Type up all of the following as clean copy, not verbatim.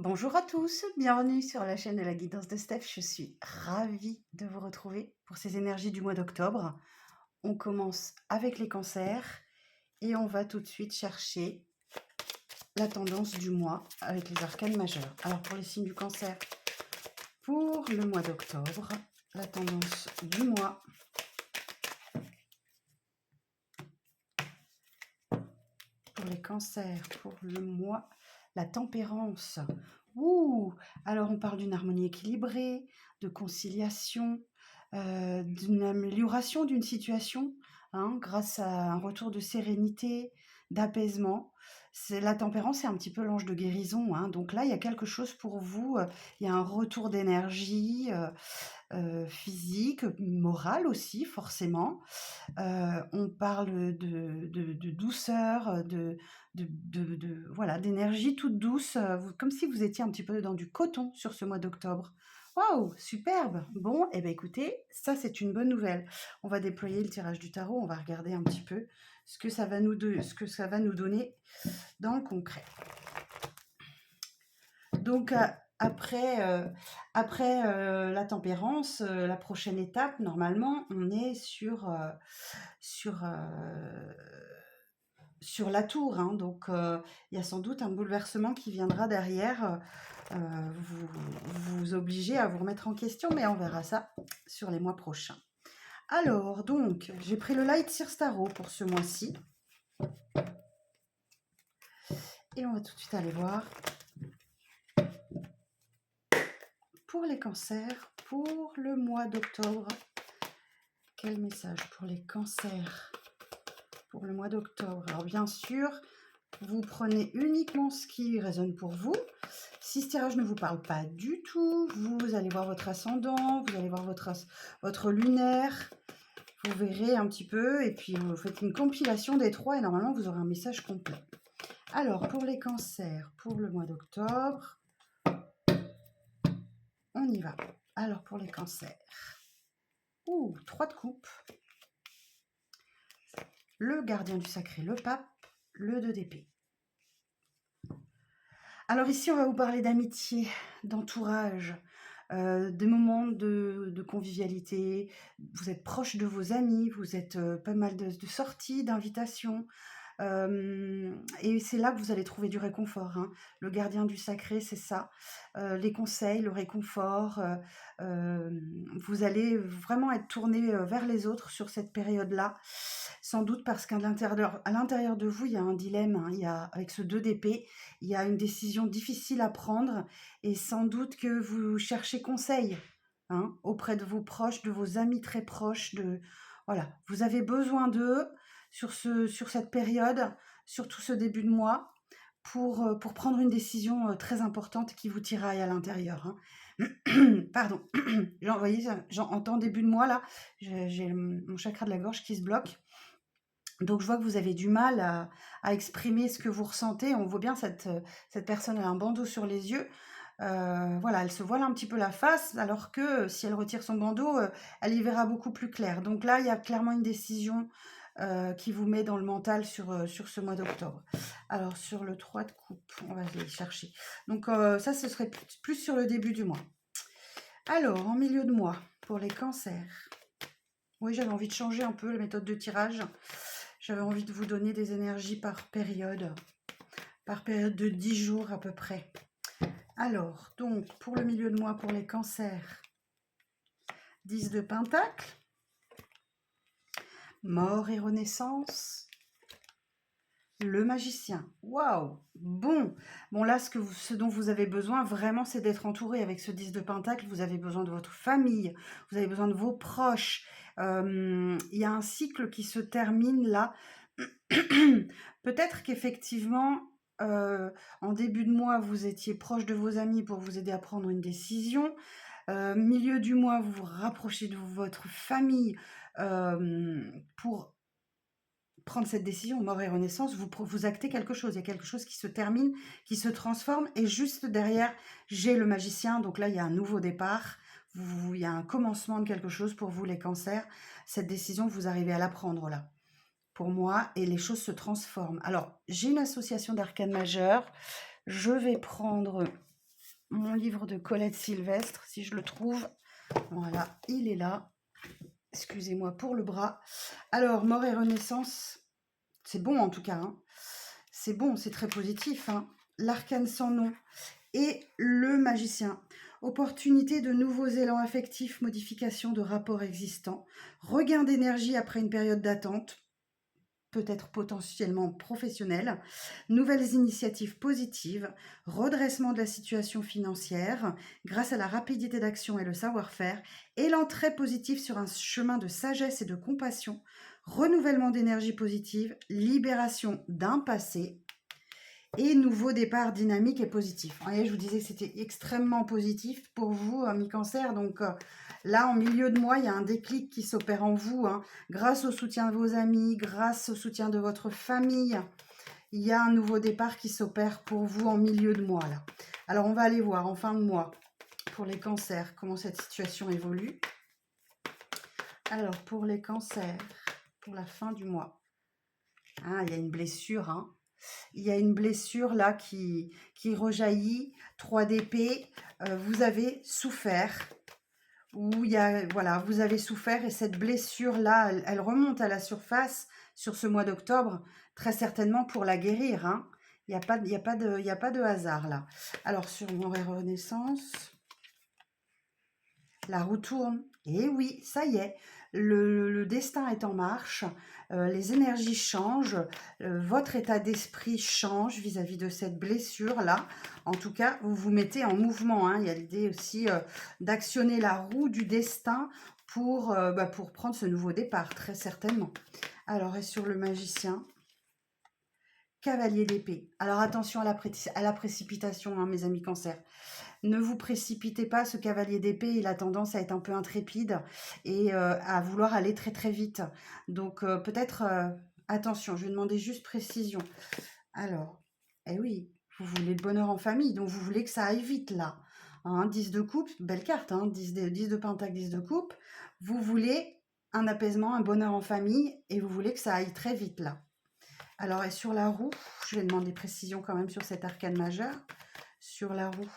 Bonjour à tous, bienvenue sur la chaîne de la guidance de Steph. Je suis ravie de vous retrouver pour ces énergies du mois d'octobre. On commence avec les cancers et on va tout de suite chercher la tendance du mois avec les arcanes majeurs. Alors pour les signes du cancer, pour le mois d'octobre, la tendance du mois. Pour les cancers, pour le mois, la tempérance. Ouh! Alors on parle d'une harmonie équilibrée, de conciliation, d'une amélioration d'une situation, hein, grâce à un retour de sérénité, d'apaisement. C'est la tempérance, c'est un petit peu l'ange de guérison, hein, donc là, il y a quelque chose pour vous, il y a un retour d'énergie, physique, morale aussi forcément. On parle de douceur, voilà, d'énergie toute douce, comme si vous étiez un petit peu dans du coton sur ce mois d'octobre. Waouh, superbe! Bon, et ben écoutez, ça c'est une bonne nouvelle. On va déployer le tirage du tarot, on va regarder un petit peu ce que ça va nous donner dans le concret. Donc après la tempérance, la prochaine étape, normalement, on est sur, sur la tour, hein. Donc il y a sans doute un bouleversement qui viendra derrière, vous obliger à vous remettre en question, mais on verra ça sur les mois prochains. Alors donc, j'ai pris le Light Sears Tarot pour ce mois-ci et on va tout de suite aller voir pour les cancers, pour le mois d'octobre. Quel message pour les cancers pour le mois d'octobre? Alors bien sûr, vous prenez uniquement ce qui résonne pour vous. Si ce tirage ne vous parle pas du tout, vous allez voir votre ascendant, vous allez voir votre lunaire, vous verrez un petit peu et puis vous faites une compilation des trois et normalement vous aurez un message complet. Alors pour les cancers, pour le mois d'octobre, on y va. Alors pour les cancers, ouh, 3 de coupe, le gardien du sacré, le pape, le 2 d'épée. Alors ici, on va vous parler d'amitié, d'entourage, des moments de convivialité. Vous êtes proche de vos amis, vous êtes pas mal de sorties, d'invitations. Et c'est là que vous allez trouver du réconfort, hein. Le gardien du sacré, c'est ça. Les conseils, le réconfort. Vous allez vraiment être tourné vers les autres sur cette période-là. Sans doute parce qu'à l'intérieur de vous, il y a un dilemme, hein. Avec ce 2 d'épée, il y a une décision difficile à prendre et sans doute que vous cherchez conseil, hein, auprès de vos proches, de vos amis très proches. Voilà, vous avez besoin d'eux sur cette période, surtout ce début de mois, pour prendre une décision très importante qui vous tiraille à l'intérieur, hein. Pardon, vous voyez, en temps début de mois, là, j'ai mon chakra de la gorge qui se bloque. Donc je vois que vous avez du mal à exprimer ce que vous ressentez. On voit bien cette personne a un bandeau sur les yeux. Voilà, elle se voile un petit peu la face, alors que si elle retire son bandeau, elle y verra beaucoup plus clair. Donc là, il y a clairement une décision qui vous met dans le mental sur ce mois d'octobre. Alors sur le 3 de coupe, on va aller chercher. Donc ça, ce serait plus sur le début du mois. Alors, en milieu de mois, pour les cancers. Oui, j'avais envie de changer un peu la méthode de tirage. J'avais envie de vous donner des énergies par période de 10 jours à peu près. Alors, donc, pour le milieu de mois, pour les cancers, 10 de Pentacle, mort et renaissance, le magicien. Waouh! Bon, là, ce dont vous avez besoin, vraiment, c'est d'être entouré. Avec ce 10 de Pentacle, vous avez besoin de votre famille, vous avez besoin de vos proches. Il y a un cycle qui se termine là. Peut-être qu'effectivement, en début de mois, vous étiez proche de vos amis pour vous aider à prendre une décision. Milieu du mois, vous vous rapprochez de votre famille pour prendre cette décision. Mort et renaissance, vous actez quelque chose. Il y a quelque chose qui se termine, qui se transforme. Et juste derrière, j'ai le magicien. Donc là, il y a un nouveau départ. Il y a un commencement de quelque chose pour vous, les cancers. Cette décision, vous arrivez à la prendre là, pour moi, et les choses se transforment. Alors, j'ai une association d'arcanes majeures. Je vais prendre mon livre de Colette Sylvestre, si je le trouve. Voilà, il est là. Excusez-moi pour le bras. Alors, mort et renaissance, c'est bon en tout cas, hein. C'est bon, c'est très positif, hein. L'arcane sans nom et le magicien. Opportunité de nouveaux élans affectifs, modification de rapports existants, regain d'énergie après une période d'attente, peut-être potentiellement professionnelle, nouvelles initiatives positives, redressement de la situation financière grâce à la rapidité d'action et le savoir-faire, élan très positif sur un chemin de sagesse et de compassion, renouvellement d'énergie positive, libération d'un passé, et nouveau départ dynamique et positif. Vous voyez, je vous disais que c'était extrêmement positif pour vous, mi-cancer. Donc là, en milieu de mois, il y a un déclic qui s'opère en vous, hein, grâce au soutien de vos amis, grâce au soutien de votre famille. Il y a un nouveau départ qui s'opère pour vous en milieu de mois, là. Alors, on va aller voir en fin de mois, pour les cancers, comment cette situation évolue. Alors, pour les cancers, pour la fin du mois. Ah, il y a une blessure, hein. Il y a une blessure là qui rejaillit, 3 d'épée, vous avez souffert, ou il y a, voilà, vous avez souffert et cette blessure-là, elle remonte à la surface sur ce mois d'octobre, très certainement pour la guérir, hein. Il n'y a pas, il y a pas de, il y a pas de hasard là. Alors sur Mort et Renaissance, la roue tourne. Et oui, ça y est, le destin est en marche, les énergies changent, votre état d'esprit change vis-à-vis de cette blessure-là. En tout cas, vous vous mettez en mouvement, hein. Il y a l'idée aussi d'actionner la roue du destin pour prendre ce nouveau départ, très certainement. Alors, et sur le magicien, cavalier d'épée. Alors, attention à la précipitation, hein, mes amis cancer. Ne vous précipitez pas, ce cavalier d'épée, il a tendance à être un peu intrépide et à vouloir aller très très vite. Donc peut-être, attention, je vais demander juste précision. Alors, eh oui, vous voulez le bonheur en famille, donc vous voulez que ça aille vite là. Hein, 10 de coupe, belle carte, hein, 10 de pentacle, 10 de coupe. Vous voulez un apaisement, un bonheur en famille et vous voulez que ça aille très vite là. Alors, et sur la roue, je vais demander précision quand même sur cet arcane majeur. Sur la roue.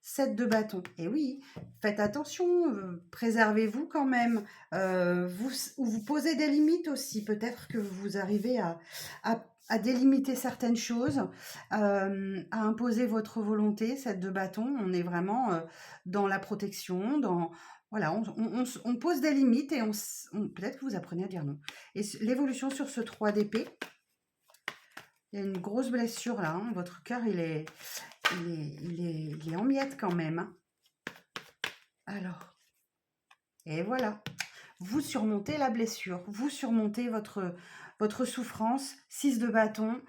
7 de bâton. Et oui, faites attention, préservez-vous quand même. Vous posez des limites aussi. Peut-être que vous arrivez à délimiter certaines choses, à imposer votre volonté. 7 de bâton, on est vraiment dans la protection, voilà, on pose des limites et peut-être que vous apprenez à dire non. Et l'évolution sur ce 3 d'épée, il y a une grosse blessure là, hein. Votre cœur, il est en miettes quand même, hein. Alors, et voilà. Vous surmontez la blessure, vous surmontez votre souffrance, 6 de bâton,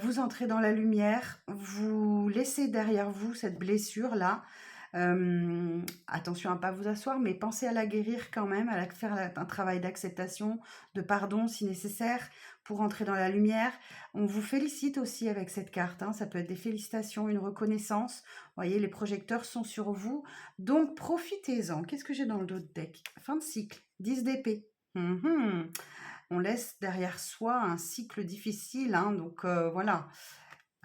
vous entrez dans la lumière, vous laissez derrière vous cette blessure-là. Attention à ne pas vous asseoir, mais pensez à la guérir quand même, faire un travail d'acceptation, de pardon si nécessaire, pour entrer dans la lumière. On vous félicite aussi avec cette carte, hein. Ça peut être des félicitations, une reconnaissance. Vous voyez, les projecteurs sont sur vous, donc profitez-en. Qu'est-ce que j'ai dans le dos de deck? Fin de cycle, 10 d'épée. On laisse derrière soi un cycle difficile, hein, donc voilà.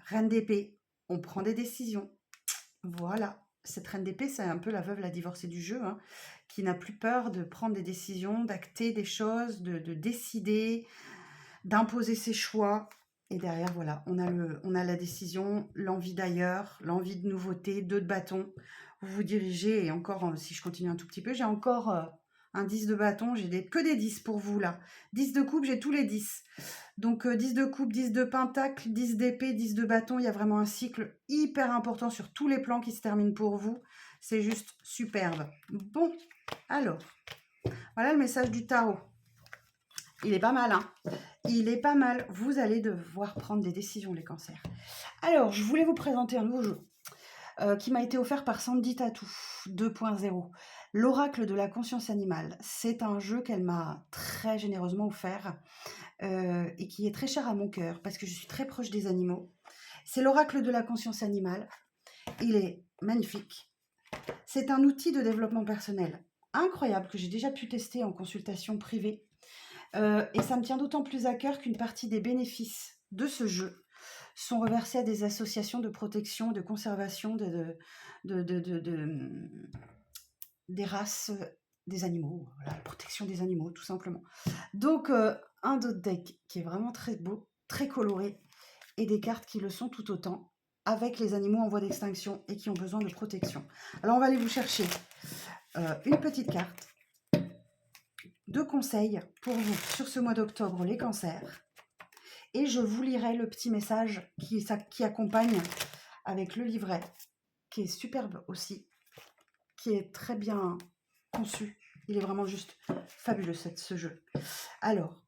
Reine d'épée, on prend des décisions. Voilà. Cette reine d'épée, c'est un peu la veuve, la divorcée du jeu, hein, qui n'a plus peur de prendre des décisions, d'acter des choses, de décider, d'imposer ses choix. Et derrière, voilà, on a la décision, l'envie d'ailleurs, l'envie de nouveauté, 2 de bâton. Vous vous dirigez, et encore, si je continue un tout petit peu, j'ai encore un 10 de bâton, j'ai que des 10 pour vous là. 10 de coupe, j'ai tous les 10. Donc 10 de coupe, 10 de pentacle, 10 d'épée, 10 de bâton. Il y a vraiment un cycle hyper important sur tous les plans qui se terminent pour vous. C'est juste superbe. Bon, alors, voilà le message du tarot. Il est pas mal, hein. Il est pas mal. Vous allez devoir prendre des décisions, les cancers. Alors, je voulais vous présenter un nouveau jeu qui m'a été offert par Sandy Tatou 2.0. L'oracle de la conscience animale. C'est un jeu qu'elle m'a très généreusement offert et qui est très cher à mon cœur parce que je suis très proche des animaux. C'est l'oracle de la conscience animale. Il est magnifique. C'est un outil de développement personnel incroyable que j'ai déjà pu tester en consultation privée. Et ça me tient d'autant plus à cœur qu'une partie des bénéfices de ce jeu sont reversés à des associations de protection, de conservation des races des animaux, voilà, la protection des animaux, tout simplement. Donc, un d'autres deck qui est vraiment très beau, très coloré, et des cartes qui le sont tout autant, avec les animaux en voie d'extinction et qui ont besoin de protection. Alors, on va aller vous chercher une petite carte de conseils pour vous sur ce mois d'octobre, les cancers. Et je vous lirai le petit message qui accompagne avec le livret, qui est superbe aussi, qui est très bien conçu. Il est vraiment juste fabuleux, ce jeu. Alors,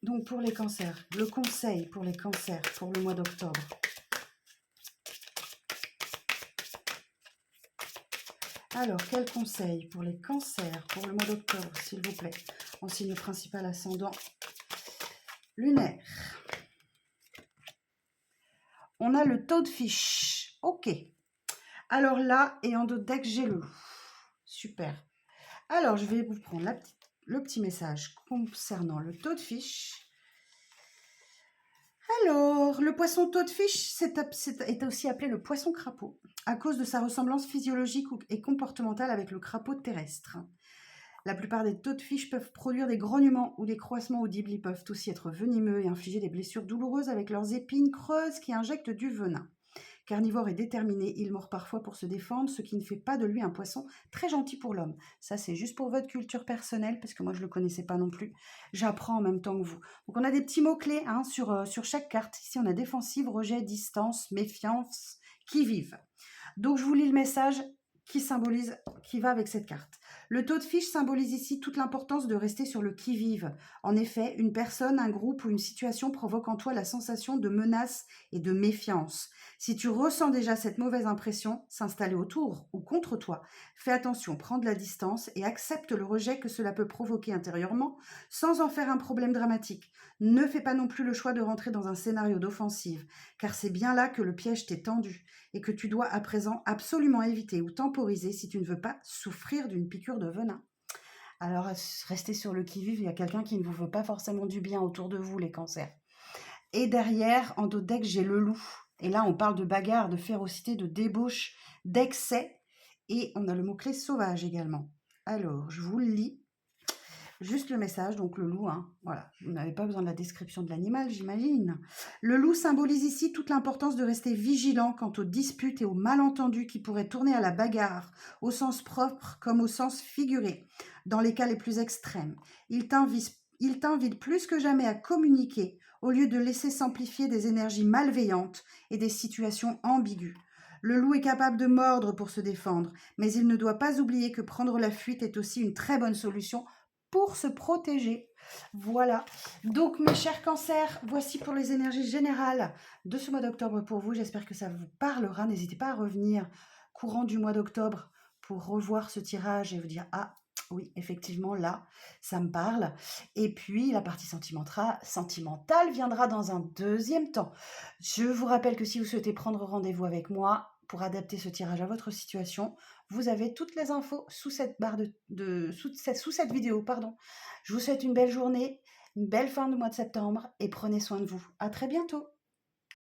donc pour les cancers, le conseil pour les cancers pour le mois d'octobre. Alors, quel conseil pour les cancers pour le mois d'octobre, s'il vous plaît, en signe principal ascendant lunaire. On a le toadfish. Ok. Alors là, et en d'autres decks, j'ai le loup. Super. Alors, je vais vous prendre le petit message concernant le toadfish. Alors, le poisson toadfish est aussi appelé le poisson crapaud, à cause de sa ressemblance physiologique et comportementale avec le crapaud terrestre. La plupart des toadfish peuvent produire des grognements ou des croissements audibles. Ils peuvent aussi être venimeux et infliger des blessures douloureuses avec leurs épines creuses qui injectent du venin. Carnivore et déterminé, il mord parfois pour se défendre, ce qui ne fait pas de lui un poisson très gentil pour l'homme. Ça, c'est juste pour votre culture personnelle, parce que moi, je ne le connaissais pas non plus. J'apprends en même temps que vous. Donc, on a des petits mots-clés sur chaque carte. Ici, on a défensive, rejet, distance, méfiance, qui vive. Donc, je vous lis le message qui va avec cette carte. Le toadfish symbolise ici toute l'importance de rester sur le qui-vive. En effet, une personne, un groupe ou une situation provoque en toi la sensation de menace et de méfiance. Si tu ressens déjà cette mauvaise impression s'installer autour ou contre toi, fais attention, prends de la distance et accepte le rejet que cela peut provoquer intérieurement sans en faire un problème dramatique. Ne fais pas non plus le choix de rentrer dans un scénario d'offensive, car c'est bien là que le piège t'est tendu et que tu dois à présent absolument éviter ou temporiser si tu ne veux pas souffrir d'une piqûre de venin. Alors, restez sur le qui-vive, il y a quelqu'un qui ne vous veut pas forcément du bien autour de vous, les cancers. Et derrière, en d'autres decks, j'ai le loup. Et là, on parle de bagarre, de férocité, de débauche, d'excès. Et on a le mot-clé sauvage également. Alors, je vous le lis. Juste le message, donc le loup, voilà. Vous n'avez pas besoin de la description de l'animal, j'imagine. Le loup symbolise ici toute l'importance de rester vigilant quant aux disputes et aux malentendus qui pourraient tourner à la bagarre, au sens propre comme au sens figuré, dans les cas les plus extrêmes. Il t'invite plus que jamais à communiquer au lieu de laisser s'amplifier des énergies malveillantes et des situations ambiguës. Le loup est capable de mordre pour se défendre, mais il ne doit pas oublier que prendre la fuite est aussi une très bonne solution pour se protéger. Voilà. Donc, mes chers cancers, voici pour les énergies générales de ce mois d'octobre pour vous. J'espère que ça vous parlera. N'hésitez pas à revenir courant du mois d'octobre pour revoir ce tirage et vous dire « Ah, oui, effectivement, là, ça me parle. » Et puis, la partie sentimentale viendra dans un deuxième temps. Je vous rappelle que si vous souhaitez prendre rendez-vous avec moi pour adapter ce tirage à votre situation, vous avez toutes les infos sous cette vidéo. Je vous souhaite une belle journée, une belle fin de mois de septembre et prenez soin de vous. À très bientôt.